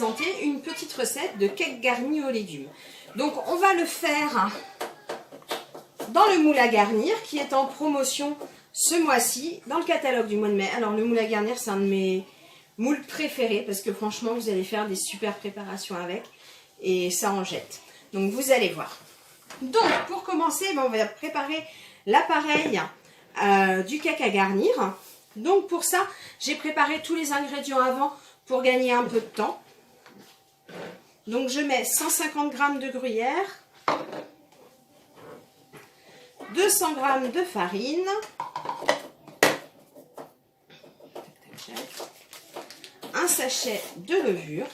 présenter une petite recette de cake garni aux légumes. Donc on va le faire dans le moule à garnir qui est en promotion ce mois-ci dans le catalogue du mois de mai. Alors le moule à garnir, c'est un de mes moules préférés parce que franchement vous allez faire des super préparations avec et ça en jette. Donc vous allez voir. Donc pour commencer, on va préparer l'appareil du cake à garnir. Donc pour ça, j'ai préparé tous les ingrédients avant pour gagner un peu de temps. Donc je mets 150 g de gruyère, 200 g de farine, un sachet de levure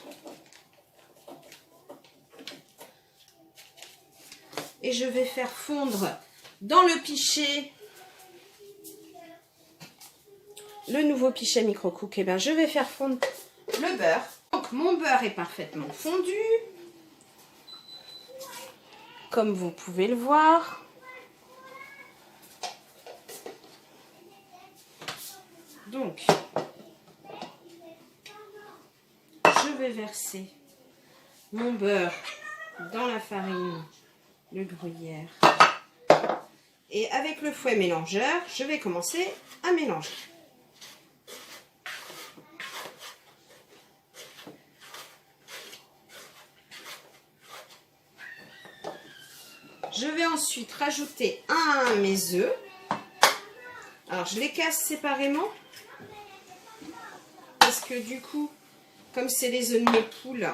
et je vais faire fondre dans le pichet, le nouveau pichet Micro-Cook, et je vais faire fondre le beurre. Donc mon beurre est parfaitement fondu, comme vous pouvez le voir. Donc je vais verser mon beurre dans la farine, le gruyère, et avec le fouet mélangeur, je vais commencer à mélanger. Je vais ensuite rajouter mes œufs. Alors je les casse séparément parce que du coup, comme c'est les œufs de mes poules,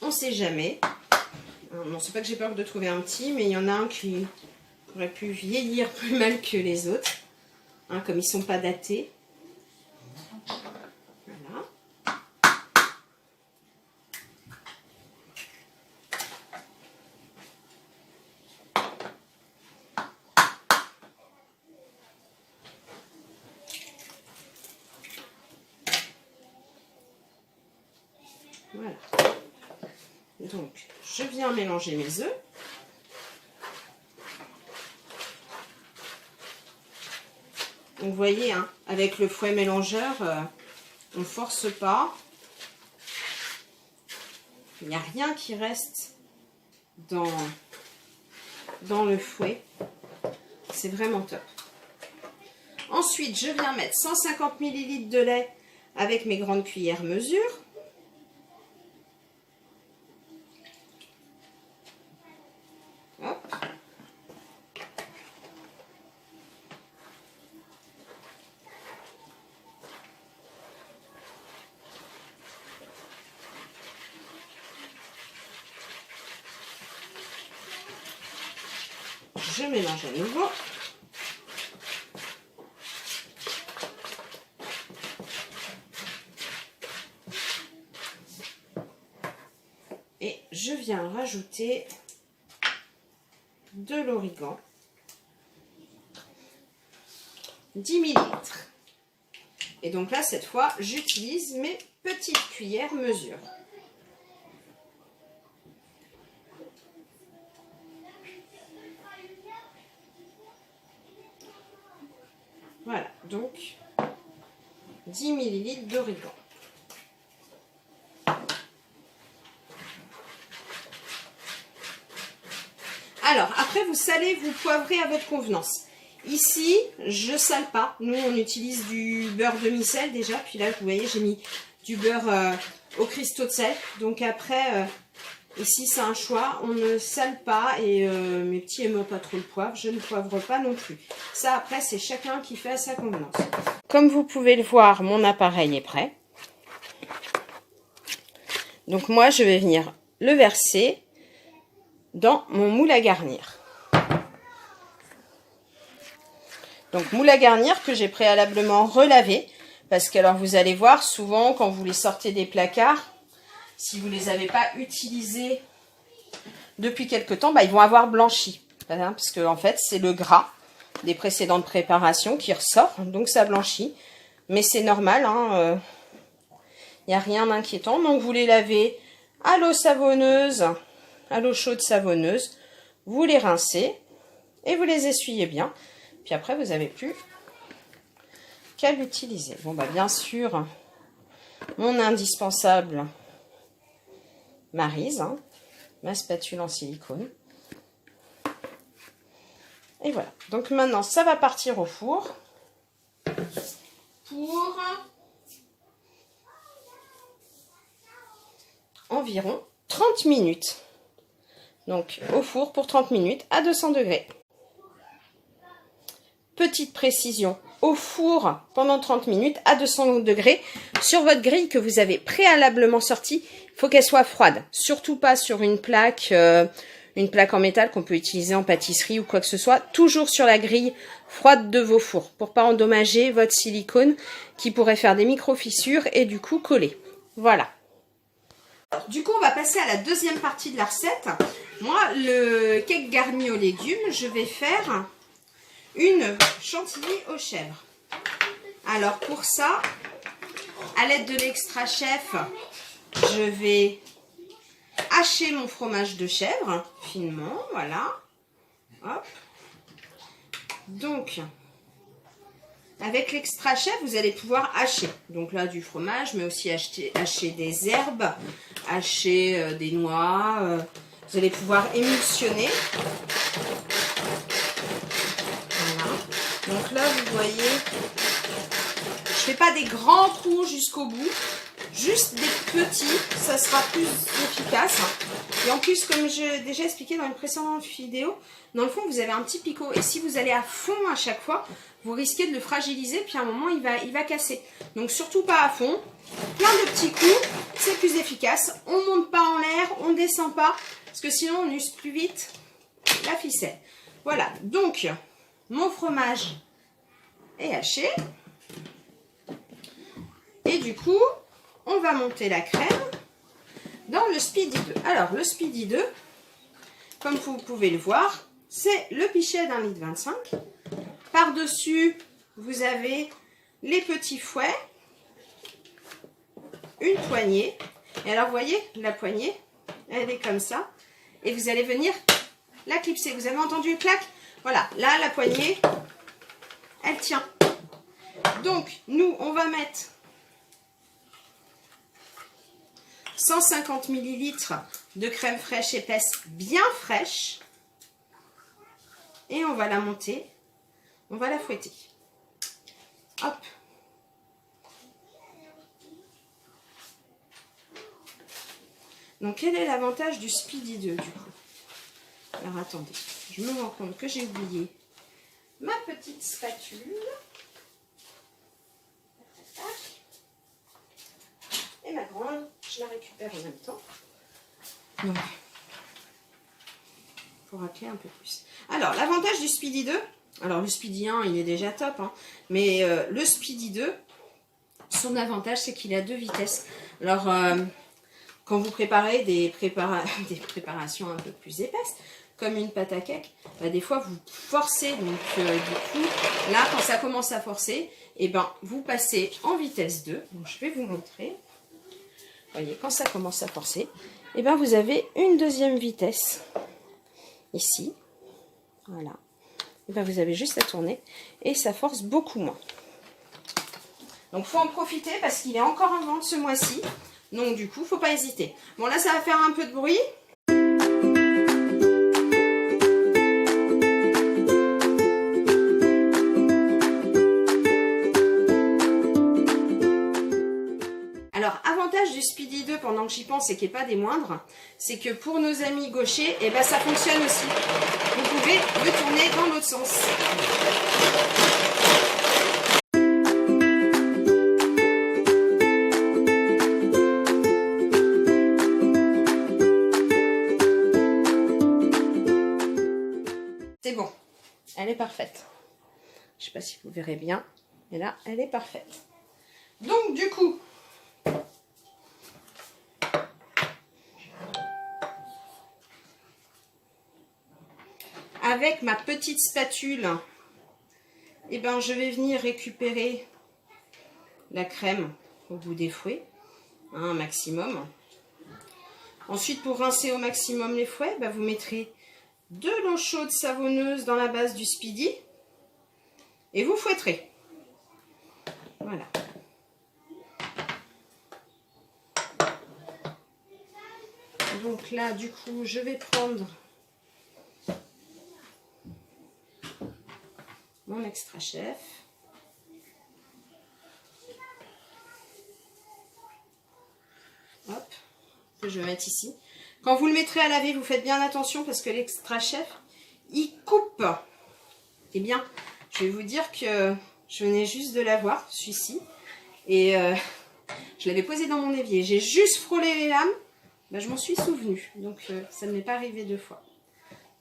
on ne sait jamais. Non, c'est pas que j'ai peur de trouver un petit, mais il y en a un qui aurait pu vieillir plus mal que les autres, comme ils ne sont pas datés. Voilà. Voilà. Donc, je viens mélanger mes œufs. Donc, vous voyez, avec le fouet mélangeur, on ne force pas. Il n'y a rien qui reste dans le fouet. C'est vraiment top. Ensuite, je viens mettre 150 ml de lait avec mes grandes cuillères mesure. Hop. Je mélange à nouveau. Et je viens rajouter de l'origan, 10 ml. Et donc là, cette fois, j'utilise mes petites cuillères mesure. Voilà, donc 10 ml d'origan. Alors, après, vous salez, vous poivrez à votre convenance. Ici, je ne sale pas. Nous, on utilise du beurre demi-sel déjà. Puis là, vous voyez, j'ai mis du beurre au cristaux de sel. Donc après, ici, c'est un choix. On ne sale pas. Et mes petits n'aiment pas trop le poivre. Je ne poivre pas non plus. Ça, après, c'est chacun qui fait à sa convenance. Comme vous pouvez le voir, mon appareil est prêt. Donc moi, je vais venir le verser dans mon moule à garnir. Donc moule à garnir que j'ai préalablement relavé parce que alors vous allez voir souvent quand vous les sortez des placards, si vous les avez pas utilisés depuis quelque temps, ils vont avoir blanchi, parce que en fait c'est le gras des précédentes préparations qui ressort, donc ça blanchit, mais c'est normal, il n'y a rien d'inquiétant. Donc vous les lavez à l'eau savonneuse, à l'eau chaude savonneuse, vous les rincez et vous les essuyez bien. Puis après, vous n'avez plus qu'à l'utiliser. Bon, bien sûr, mon indispensable Maryse, hein, ma spatule en silicone. Et voilà. Donc maintenant, ça va partir au four pour environ 30 minutes. Donc au four pour 30 minutes à 200 degrés. Petite précision, au four pendant 30 minutes à 200 degrés. Sur votre grille que vous avez préalablement sortie, il faut qu'elle soit froide. Surtout pas sur une plaque en métal qu'on peut utiliser en pâtisserie ou quoi que ce soit. Toujours sur la grille froide de vos fours pour pas endommager votre silicone qui pourrait faire des micro-fissures et du coup coller. Voilà. Alors, du coup, on va passer à la deuxième partie de la recette. Moi, le cake garni aux légumes, je vais faire une chantilly aux chèvres. Alors pour ça, à l'aide de l'extra chef, je vais hacher mon fromage de chèvre finement, voilà. Hop. Donc, avec l'extra chef, vous allez pouvoir hacher. Donc là, du fromage, mais aussi hacher des herbes, hacher des noix. Vous allez pouvoir émulsionner. Donc là, vous voyez, je fais pas des grands trous jusqu'au bout, juste des petits, ça sera plus efficace. Et en plus, comme j'ai déjà expliqué dans une précédente vidéo, dans le fond, vous avez un petit picot. Et si vous allez à fond à chaque fois, vous risquez de le fragiliser, puis à un moment, il va casser. Donc surtout pas à fond, plein de petits coups, c'est plus efficace. On ne monte pas en l'air, on ne descend pas, parce que sinon, on use plus vite la ficelle. Voilà, donc mon fromage est haché. Et du coup, on va monter la crème dans le Speedy 2. Alors, le Speedy 2, comme vous pouvez le voir, c'est le pichet d'1,25 litre. Par-dessus, vous avez les petits fouets, une poignée. Et alors, vous voyez, la poignée, elle est comme ça. Et vous allez venir la clipser. Vous avez entendu le clac? Voilà, là, la poignée, elle tient. Donc, nous, on va mettre 150 ml de crème fraîche épaisse, bien fraîche. Et on va la monter, on va la fouetter. Hop. Donc, quel est l'avantage du Speedy 2, du coup? Alors, attendez, je me rends compte que j'ai oublié ma petite spatule. Et ma grande, je la récupère en même temps. Donc, pour racler un peu plus. Alors, l'avantage du Speedy 2, alors le Speedy 1, il est déjà top, hein, mais le Speedy 2, son avantage, c'est qu'il a 2 vitesses. Alors, quand vous préparez des préparations un peu plus épaisses, comme une pâte à cake, bah, des fois vous forcez, donc du coup, là, quand ça commence à forcer, et ben, vous passez en vitesse 2. Donc, je vais vous montrer. Vous voyez, quand ça commence à forcer, et ben, vous avez une deuxième vitesse ici. Voilà. Et ben, vous avez juste à tourner et ça force beaucoup moins. Donc, il faut en profiter parce qu'il est encore en vente ce mois-ci. Donc, du coup, il ne faut pas hésiter. Bon, là, ça va faire un peu de bruit. Alors, avantage du Speedy 2, pendant que j'y pense et qui n'est pas des moindres, c'est que pour nos amis gauchers, et ben, ça fonctionne aussi. Vous pouvez le tourner dans l'autre sens. C'est bon, elle est parfaite. Je ne sais pas si vous verrez bien, mais là, elle est parfaite. Donc, du coup, avec ma petite spatule, eh ben, je vais venir récupérer la crème au bout des fouets, un maximum. Ensuite, pour rincer au maximum les fouets, ben, vous mettrez de l'eau chaude savonneuse dans la base du Speedy et vous fouetterez. Voilà. Donc là, du coup, je vais prendre mon extra chef. Hop, que je vais mettre ici. Quand vous le mettrez à laver, vous faites bien attention parce que l'extra chef, il coupe. Eh bien, je vais vous dire que je venais juste de l'avoir, celui-ci. Et je l'avais posé dans mon évier. J'ai juste frôlé les lames. Ben, je m'en suis souvenu. Donc, ça ne m'est pas arrivé 2 fois.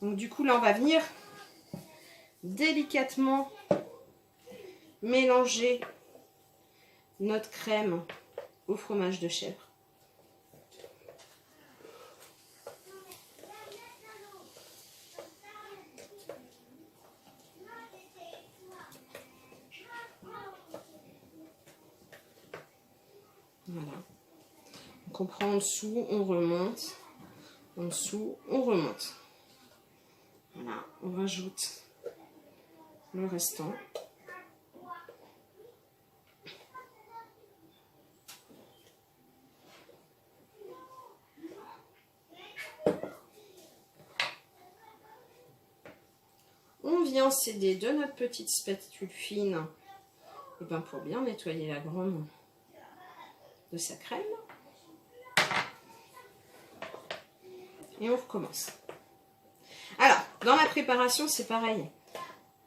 Donc, du coup, là, on va venir délicatement mélanger notre crème au fromage de chèvre. Voilà. Donc on prend en dessous, on remonte. En dessous, on remonte. Voilà, on rajoute le restant. On vient s'aider de notre petite spatule fine et ben pour bien nettoyer la gomme de sa crème. Et on recommence. Alors, dans la préparation, c'est pareil.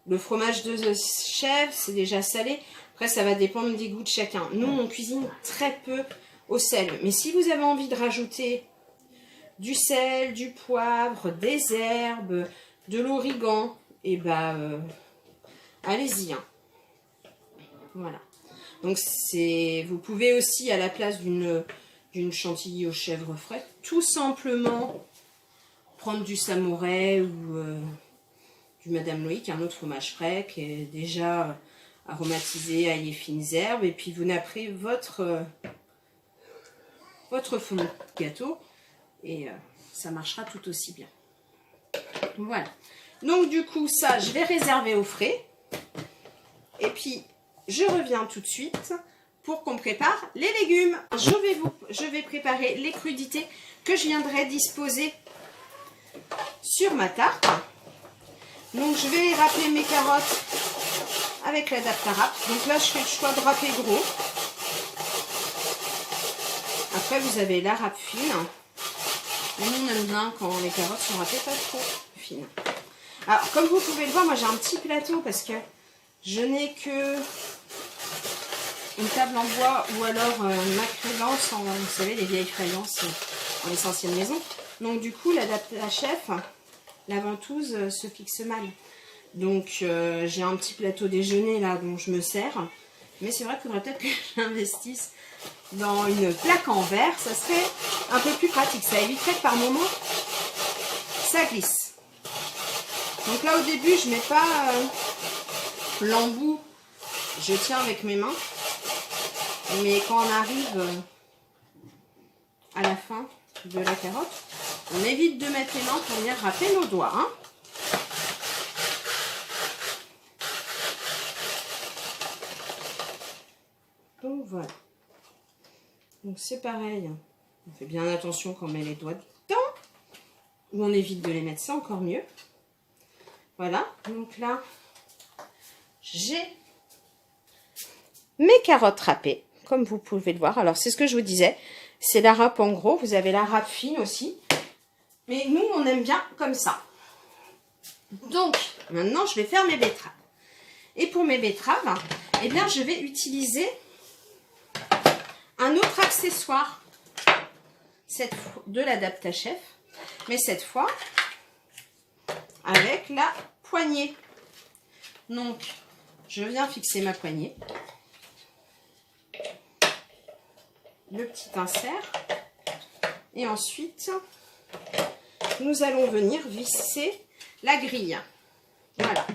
Le fromage de chèvre, c'est déjà salé. Après, ça va dépendre des goûts de chacun. Nous, on cuisine très peu au sel. Mais si vous avez envie de rajouter du sel, du poivre, des herbes, de l'origan, et ben, allez-y. Hein. Voilà. Donc, vous pouvez aussi, à la place d'une chantilly aux chèvres frais, tout simplement prendre du Samouraï ou du Madame Loïc, un autre fromage frais qui est déjà aromatisé, ail et fines herbes. Et puis, vous napperez votre fond de gâteau et ça marchera tout aussi bien. Voilà. Donc, du coup, ça, je vais réserver au frais. Et puis, je reviens tout de suite pour qu'on prépare les légumes. Je vais préparer les crudités que je viendrai disposer sur ma tarte. Donc, je vais râper mes carottes avec l'Adaptarap. Donc là, je fais le choix de râper gros. Après, vous avez la râpe fine. Mais nous, on aime bien quand les carottes sont râpées pas trop fines. Alors, comme vous pouvez le voir, moi, j'ai un petit plateau parce que je n'ai que une table en bois ou alors ma créance, vous savez, les vieilles faïences dans les anciennes maisons. Donc, du coup, la chef, la ventouse se fixe mal. Donc, j'ai un petit plateau déjeuner là dont je me sers. Mais c'est vrai qu'il faudrait peut-être que j'investisse dans une plaque en verre. Ça serait un peu plus pratique. Ça éviterait que par moment, ça glisse. Donc là, au début, je ne mets pas l'embout. Je tiens avec mes mains. Mais quand on arrive à la fin de la carotte, on évite de mettre les mains pour venir râper nos doigts. Hein. Donc voilà. Donc c'est pareil. On fait bien attention quand on met les doigts dedans. Ou on évite de les mettre, c'est encore mieux. Voilà. Donc là, j'ai mes carottes râpées. Comme vous pouvez le voir. Alors, c'est ce que je vous disais. C'est la râpe en gros. Vous avez la râpe fine aussi. Mais nous, on aime bien comme ça. Donc, maintenant, je vais faire mes betteraves. Et pour mes betteraves, eh bien, je vais utiliser un autre accessoire de l'Adaptachef. Mais cette fois, avec la poignée. Donc, je viens fixer ma poignée. Le petit insert et ensuite nous allons venir visser la grille. Voilà,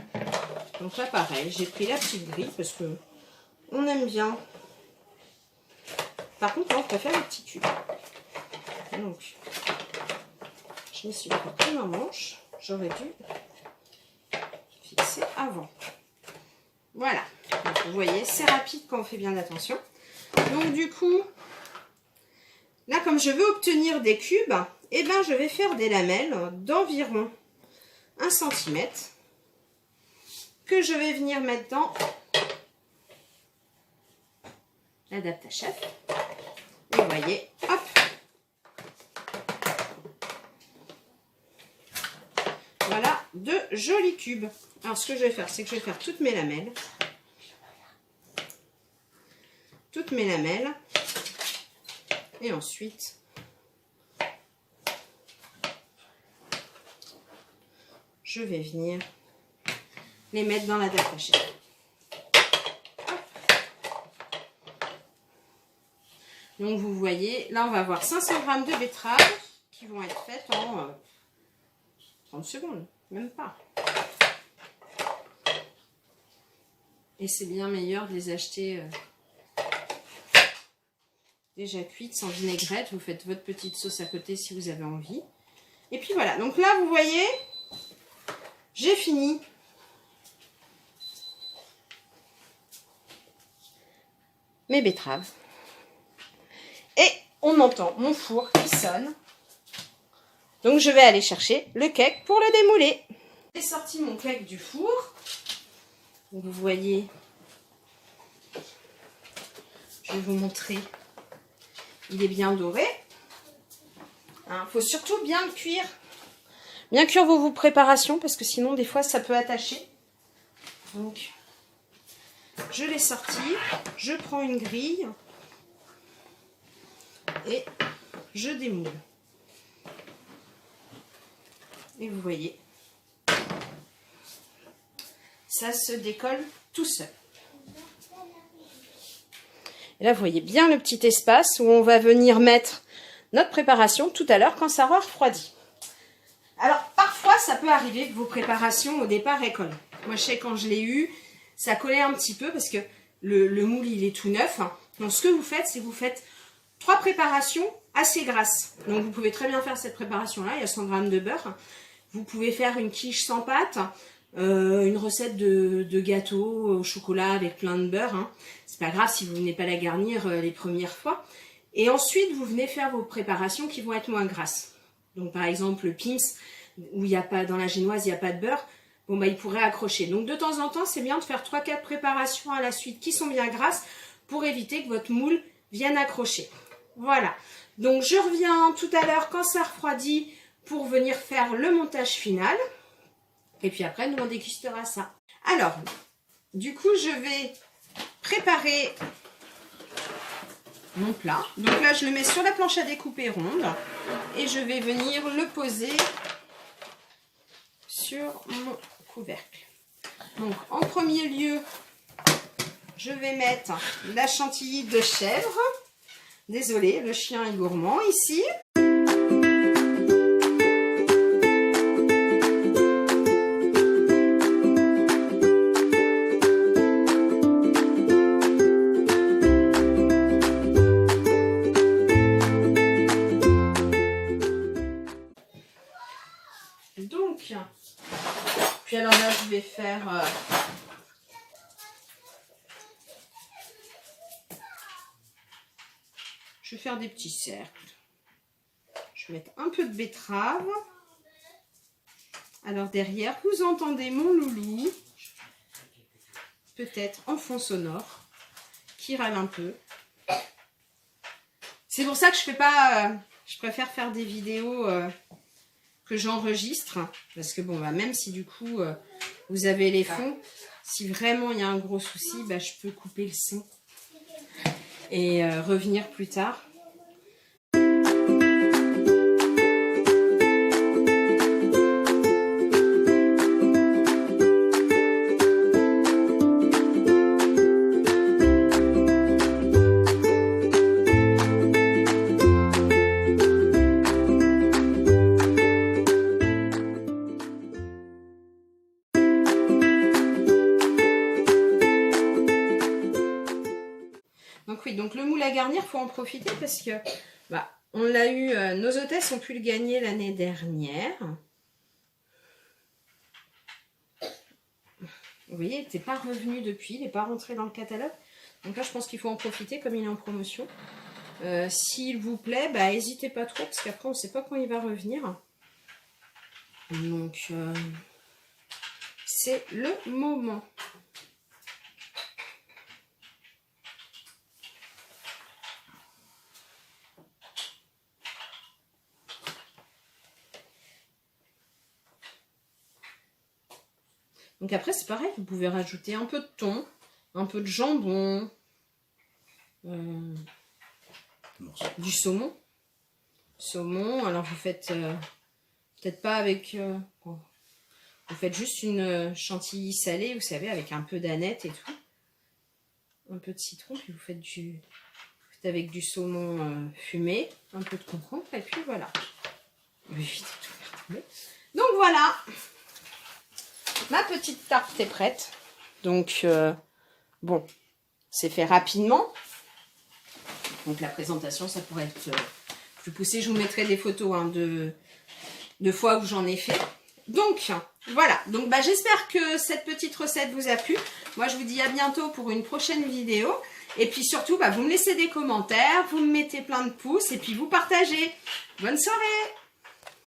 donc là pareil, j'ai pris la petite grille parce que on aime bien. Par contre, on préfère les petits tubes. Donc je me suis pris ma manche, j'aurais dû fixer avant. Voilà, donc, vous voyez, c'est rapide quand on fait bien attention. Donc du coup, là, comme je veux obtenir des cubes, eh ben, je vais faire des lamelles d'environ 1 cm que je vais venir mettre dans l'adapte-à-chef. Et vous voyez, hop. Voilà, de jolis cubes. Alors, ce que je vais faire, c'est que je vais faire toutes mes lamelles. Toutes mes lamelles. Et ensuite, je vais venir les mettre dans l'adapte-à-chef. Donc, vous voyez, là, on va avoir 500 g de betteraves qui vont être faites en 30 secondes, même pas. Et c'est bien meilleur de les acheter déjà cuites, sans vinaigrette. Vous faites votre petite sauce à côté si vous avez envie. Et puis voilà, donc là, vous voyez, j'ai fini. Mes betteraves. Et on entend mon four qui sonne. Donc je vais aller chercher le cake pour le démouler. J'ai sorti mon cake du four. Donc, vous voyez, je vais vous montrer. Il est bien doré. Il faut surtout bien le cuire. Bien cuire vos préparations parce que sinon des fois ça peut attacher. Donc je l'ai sorti. Je prends une grille et je démoule. Et vous voyez, ça se décolle tout seul. Et là, vous voyez bien le petit espace où on va venir mettre notre préparation tout à l'heure quand ça aura refroidi. Alors, parfois, ça peut arriver que vos préparations au départ écollent. Moi, je sais quand je l'ai eu, ça collait un petit peu parce que le moule, il est tout neuf. Donc, ce que vous faites, c'est que vous faites 3 préparations assez grasses. Donc, vous pouvez très bien faire cette préparation-là. Il y a 100 g de beurre. Vous pouvez faire une quiche sans pâte, une recette de gâteau au chocolat avec plein de beurre. C'est pas grave si vous venez pas la garnir les premières fois. Et ensuite, vous venez faire vos préparations qui vont être moins grasses. Donc, par exemple, le pince, où il y a pas, dans la génoise, il n'y a pas de beurre, bon, bah, il pourrait accrocher. Donc, de temps en temps, c'est bien de faire 3-4 préparations à la suite qui sont bien grasses pour éviter que votre moule vienne accrocher. Voilà. Donc, je reviens tout à l'heure quand ça refroidit pour venir faire le montage final. Et puis après, nous, on dégustera ça. Alors, du coup, je vais préparer mon plat. Donc là, je le mets sur la planche à découper ronde. Et je vais venir le poser sur mon couvercle. Donc, en premier lieu, je vais mettre la chantilly de chèvre. Désolée, le chien est gourmand ici. Donc, puis alors là, je vais faire des petits cercles. Je vais mettre un peu de betterave. Alors derrière, vous entendez mon loulou, peut-être en fond sonore, qui râle un peu. C'est pour ça que je fais pas, je préfère faire des vidéos que j'enregistre, parce que bon, bah, même si du coup vous avez les fonds, si vraiment il y a un gros souci, bah, je peux couper le son et revenir plus tard. Donc oui, donc le moule à garnir, il faut en profiter parce que bah, on l'a eu, nos hôtesses ont pu le gagner l'année dernière. Vous voyez, il n'était pas revenu depuis, il n'est pas rentré dans le catalogue. Donc là, je pense qu'il faut en profiter comme il est en promotion. S'il vous plaît, bah n'hésitez pas trop, parce qu'après on ne sait pas quand il va revenir. Donc, c'est le moment. Donc après, c'est pareil, vous pouvez rajouter un peu de thon, un peu de jambon, du saumon. Saumon, alors vous faites peut-être pas avec... vous faites juste une chantilly salée, vous savez, avec un peu d'aneth et tout. Un peu de citron, puis vous faites avec du saumon fumé, un peu de concombre, et puis voilà. Donc voilà, ma petite tarte est prête. Donc, bon, c'est fait rapidement. Donc la présentation, ça pourrait être plus poussé. Je vous mettrai des photos hein, de fois où j'en ai fait. Donc, voilà. Donc, bah, j'espère que cette petite recette vous a plu. Moi, je vous dis à bientôt pour une prochaine vidéo. Et puis surtout, bah, vous me laissez des commentaires, vous me mettez plein de pouces et puis vous partagez. Bonne soirée!